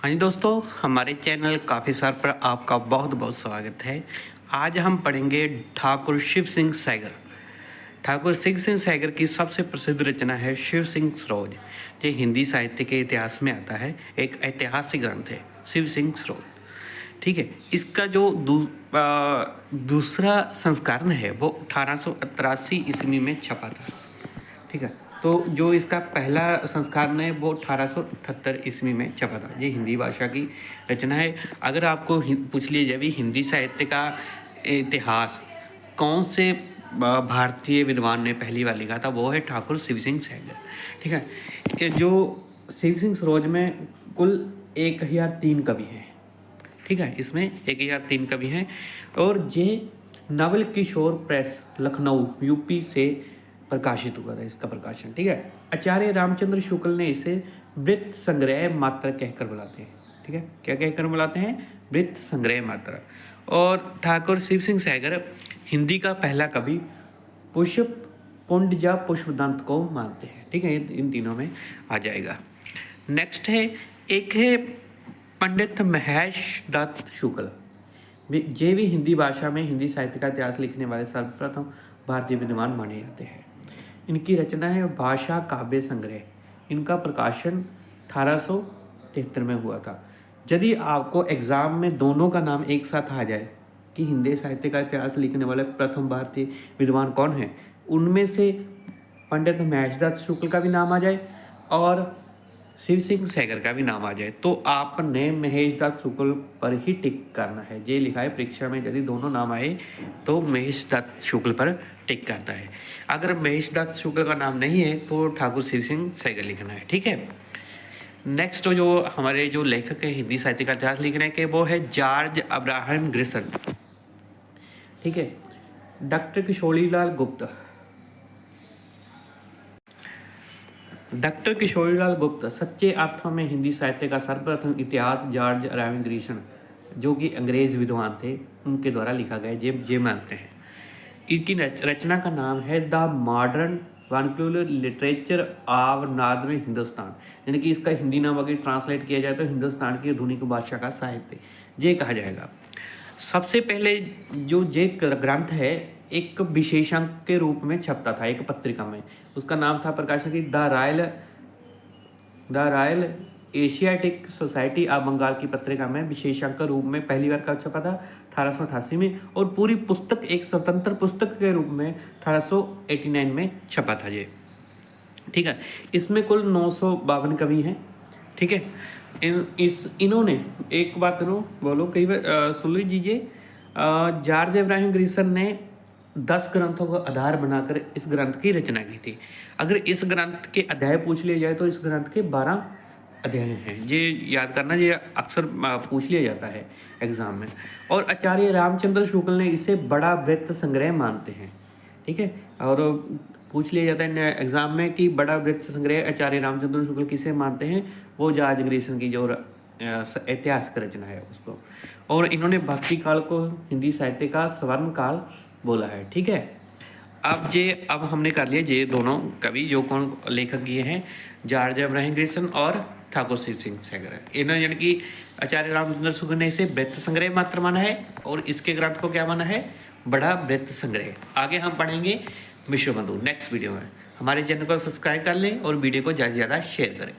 हाँ जी दोस्तों, हमारे चैनल काफ़ी सार पर आपका बहुत बहुत स्वागत है। आज हम पढ़ेंगे ठाकुर शिव सिंह सैगर। ठाकुर शिव सिंह सैगर की सबसे प्रसिद्ध रचना है शिव सिंह सरोज। ये हिंदी साहित्य के इतिहास में आता है, एक ऐतिहासिक ग्रंथ है शिव सिंह सरोज। ठीक है, इसका जो दूसरा संस्करण है वो 1883 ईस्वी में छपा था। ठीक है, तो जो इसका पहला संस्करण है वो 1878 ईस्वी में छपा था। ये हिंदी भाषा की रचना है। अगर आपको पूछ लिया जाए भी हिंदी साहित्य का इतिहास कौन से भारतीय विद्वान ने पहली बार लिखा था, वो है ठाकुर शिव सिंह सैगर। ठीक है, ये जो शिव सिंह सरोज में कुल 1003 कवि हैं। ठीक है, इसमें 1003 कवि हैं और ये नवल किशोर प्रेस लखनऊ यूपी से प्रकाशित हुआ था इसका प्रकाशन। ठीक है, आचार्य रामचंद्र शुक्ल ने इसे वृत्त संग्रह मात्र कहकर बुलाते हैं। ठीक है, क्या कहकर बुलाते हैं? वृत्त संग्रह मात्र। और ठाकुर शिव सिंह सैगर हिंदी का पहला कवि पुष्प पुंड या पुष्पदंत को मानते हैं। ठीक है, इन तीनों में आ जाएगा। नेक्स्ट है, एक है पंडित महेश दत्त शुक्ल। ये भी हिंदी भाषा में हिंदी साहित्य का इतिहास लिखने वाले सर्वप्रथम भारतीय विद्वान माने जाते हैं। इनकी रचना है भाषा काव्य संग्रह। इनका प्रकाशन 1873 में हुआ था। यदि आपको एग्जाम में दोनों का नाम एक साथ आ जाए कि हिंदी साहित्य का इतिहास लिखने वाले प्रथम भारतीय विद्वान कौन है, उनमें से पंडित महेश दत्त शुक्ल का भी नाम आ जाए और शिव सिंह सैगर का भी नाम आ जाए, तो आपने महेश दत्त शुक्ल पर ही टिक करना है। ये लिखा है परीक्षा में, यदि दोनों नाम आए तो महेश दत्त शुक्ल पर टिक करना है। अगर महेश दत्त शुक्ल का नाम नहीं है तो ठाकुर शिव सिंह सैगर लिखना है। ठीक है, नेक्स्ट जो हमारे जो लेखक है हिंदी साहित्य का इतिहास लिखने के, वो है जॉर्ज अब्राहम ग्रिसन। ठीक है, डॉक्टर किशोरीलाल गुप्त। डॉक्टर किशोरीलाल गुप्त सच्चे अर्थों में हिंदी साहित्य का सर्वप्रथम इतिहास जॉर्ज अब्राहम ग्रिसन, जो कि अंग्रेज विद्वान थे, उनके द्वारा लिखा गया जे मानते हैं। इनकी रचना का नाम है the modern vernacular literature of northern Hindustan, यानी कि इसका हिंदी नाम अगर ट्रांसलेट किया जाए तो हिंदुस्तान की आधुनिक भाषा का साहित्य ये कहा जाएगा। सबसे पहले जो ये ग्रंथ है एक विशेषांक के रूप में छपता था एक पत्रिका में। उसका नाम था प्रकाशन की the Royal Asiatic Society of Bengal की पत्रिका में विशेषांक के रूप में पहली बार कब छपा था? 1888 में। और पूरी पुस्तक एक स्वतंत्र पुस्तक के रूप में 1889 में छपा था ये। ठीक है, इसमें कुल 952 कवि हैं। ठीक है, इन्होंने एक बात बोलो कई बार सुन लीजिए, जॉर्ज अब्राहम ग्रिसन ने 10 ग्रंथों को आधार बनाकर इस ग्रंथ की रचना की थी। अगर इस ग्रंथ के अध्याय पूछ लिया जाए तो इस ग्रंथ के 12 अध्याय हैं। ये याद करना, ये अक्सर पूछ लिया जाता है एग्जाम में। और आचार्य रामचंद्र शुक्ल ने इसे बड़ा वृत्त संग्रह मानते हैं। ठीक है, और पूछ लिया जाता है एग्जाम में कि बड़ा वृत्त संग्रह आचार्य रामचंद्र शुक्ल किसे मानते हैं, वो जॉर्ज ग्रिसन की जो ऐतिहासिक रचना है उसको। और इन्होंने भक्ति काल को हिंदी साहित्य का स्वर्ण काल बोला है। ठीक है, अब हमने कर लिया ये दोनों कवि जो कौन लेखक ये हैं, जॉर्ज अब्राहम ग्रिसन और ठाकुर शिव सिंह सैगर है। इन्होंने यानी कि आचार्य रामचंद्र शुक्ल ने इसे वृत्त संग्रह मात्र माना है और इसके ग्रंथ को क्या माना है? बड़ा वृत्त संग्रह। आगे हम पढ़ेंगे विश्व बंधु नेक्स्ट वीडियो में। हमारे चैनल को सब्सक्राइब कर लें और वीडियो को ज़्यादा से ज़्यादा शेयर करें।